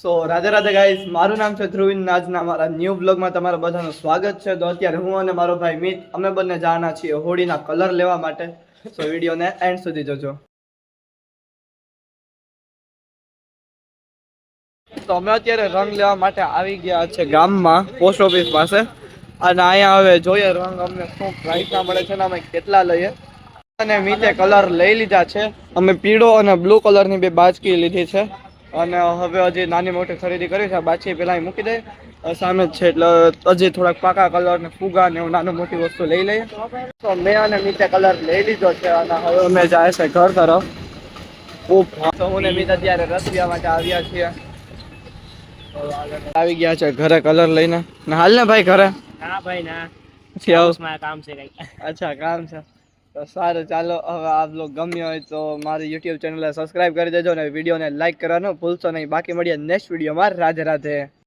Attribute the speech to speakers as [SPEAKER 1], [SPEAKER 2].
[SPEAKER 1] સો Radhe Radhe guys, મારું નામ છે ધ્રુવિન. આજના મારા ન્યૂ બ્લોગમાં તમારા બધાનું સ્વાગત છે. તો અત્યારે હું અને મારો ભાઈ મિત અમે બંને જવાના છીએ હોળીના કલર લેવા માટે. સો વિડીયોને એન્ડ સુધી જોજો. તો અમે અત્યારે રંગ લેવા માટે આવી ગયા છે ગામમાં, પોસ્ટ ઓફિસ પાસે. અને અહીંયા હવે જોઈએ રંગ અમને શું પ્રાઇસમાં મળે છે ને અમે કેટલા લઈએ. અને મીતે કલર લઈ લીધા છે. અમે પીળો અને બ્લુ કલરની બે બાજકી લીધી છે. અને હવે હજી નાની મોટી ખરીદી કરી છે. બાછી પેલા મૂકી દે સામે જ છે, એટલે હજી થોડાક પાકા કલર ને ફુગા ને એવું નાનું મોટી વસ્તુ લઈ લઈએ. તો મેં અને મીતે કલર લઈ લીધો છે અને હવે અમે જાય છે ઘર તરફ. તો હું ને મીત અત્યારે રસિયા માટે આવ્યા છીએ. આવી ગયા છે ઘરે કલર લઈને. હાલ ને ભાઈ ઘરે.
[SPEAKER 2] ના ભાઈ ના, કામ છે કઈ.
[SPEAKER 1] અચ્છા કામ છે. તો સારું, ચાલો હવે આ બ્લોગ ગમ્યો હોય તો મારી યુટ્યુબ ચેનલને સબસ્ક્રાઇબ કરી દેજો અને વિડીયોને લાઇક કરવાનું ભૂલશો નહીં. બાકી મળીએ નેક્સ્ટ વિડીયોમાં. રાધે રાધે.